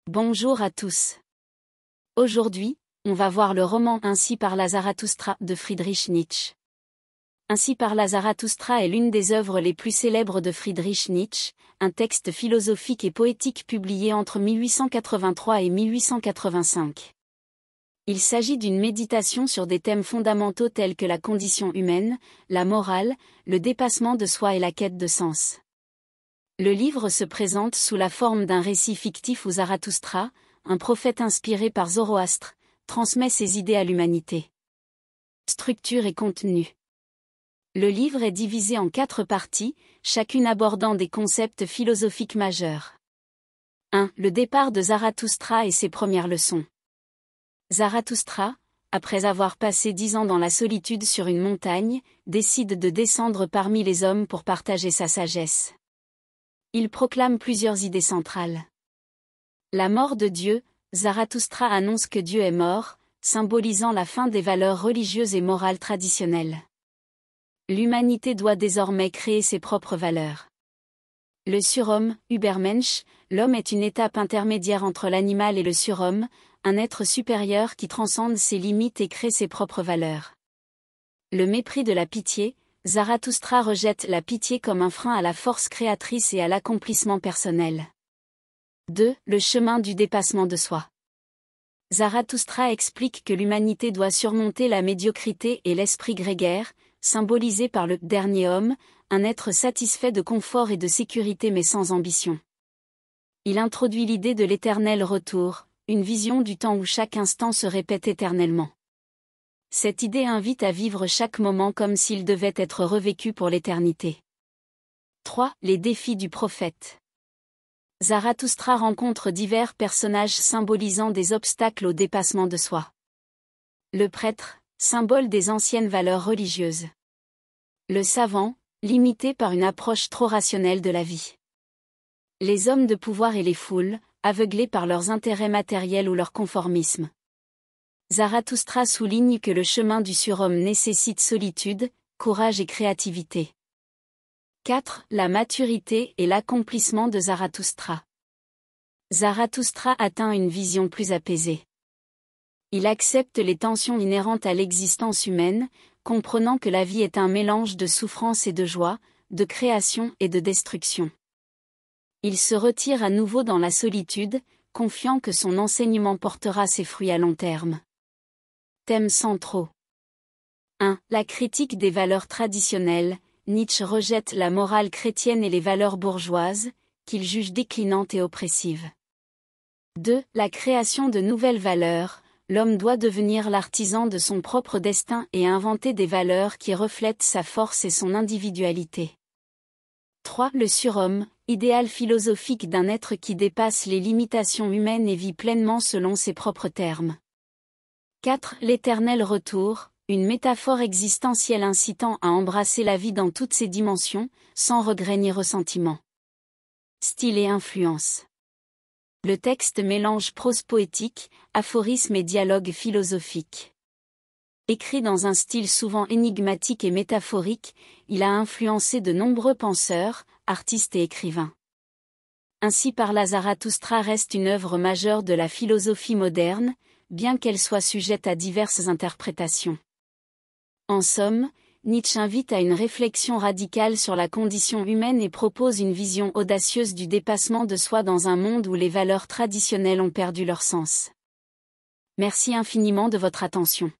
Bonjour à tous. Aujourd'hui, on va voir le roman Ainsi parla Zarathustra de Friedrich Nietzsche. Ainsi parla Zarathustra est l'une des œuvres les plus célèbres de Friedrich Nietzsche, un texte philosophique et poétique publié entre 1883 et 1885. Il s'agit d'une méditation sur des thèmes fondamentaux tels que la condition humaine, la morale, le dépassement de soi et la quête de sens. Le livre se présente sous la forme d'un récit fictif où Zarathustra, un prophète inspiré par Zoroastre, transmet ses idées à l'humanité. Structure et contenu. Le livre est divisé en 4 parties, chacune abordant des concepts philosophiques majeurs. 1. Le départ de Zarathustra et ses premières leçons. Zarathustra, après avoir passé 10 ans dans la solitude sur une montagne, décide de descendre parmi les hommes pour partager sa sagesse. Il proclame plusieurs idées centrales. La mort de Dieu, Zarathustra annonce que Dieu est mort, symbolisant la fin des valeurs religieuses et morales traditionnelles. L'humanité doit désormais créer ses propres valeurs. Le surhomme, Übermensch, l'homme est une étape intermédiaire entre l'animal et le surhomme, un être supérieur qui transcende ses limites et crée ses propres valeurs. Le mépris de la pitié, Zarathustra rejette la pitié comme un frein à la force créatrice et à l'accomplissement personnel. 2. Le chemin du dépassement de soi. Zarathustra explique que l'humanité doit surmonter la médiocrité et l'esprit grégaire, symbolisé par le « dernier homme », un être satisfait de confort et de sécurité mais sans ambition. Il introduit l'idée de l'éternel retour, une vision du temps où chaque instant se répète éternellement. Cette idée invite à vivre chaque moment comme s'il devait être revécu pour l'éternité. 3. Les défis du prophète. Zarathustra rencontre divers personnages symbolisant des obstacles au dépassement de soi. Le prêtre, symbole des anciennes valeurs religieuses. Le savant, limité par une approche trop rationnelle de la vie. Les hommes de pouvoir et les foules, aveuglés par leurs intérêts matériels ou leur conformisme. Zarathustra souligne que le chemin du surhomme nécessite solitude, courage et créativité. 4. La maturité et l'accomplissement de Zarathustra. Zarathustra atteint une vision plus apaisée. Il accepte les tensions inhérentes à l'existence humaine, comprenant que la vie est un mélange de souffrance et de joie, de création et de destruction. Il se retire à nouveau dans la solitude, confiant que son enseignement portera ses fruits à long terme. Thèmes centraux. 1. La critique des valeurs traditionnelles. Nietzsche rejette la morale chrétienne et les valeurs bourgeoises, qu'il juge déclinantes et oppressives. 2. La création de nouvelles valeurs. L'homme doit devenir l'artisan de son propre destin et inventer des valeurs qui reflètent sa force et son individualité. 3. Le surhomme, idéal philosophique d'un être qui dépasse les limitations humaines et vit pleinement selon ses propres termes. 4. L'éternel retour, une métaphore existentielle incitant à embrasser la vie dans toutes ses dimensions, sans regret ni ressentiment. Style et influence. Le texte mélange prose poétique, aphorismes et dialogue philosophique. Écrit dans un style souvent énigmatique et métaphorique, il a influencé de nombreux penseurs, artistes et écrivains. Ainsi parla Zarathustra reste une œuvre majeure de la philosophie moderne, bien qu'elle soit sujette à diverses interprétations. En somme, Nietzsche invite à une réflexion radicale sur la condition humaine et propose une vision audacieuse du dépassement de soi dans un monde où les valeurs traditionnelles ont perdu leur sens. Merci infiniment de votre attention.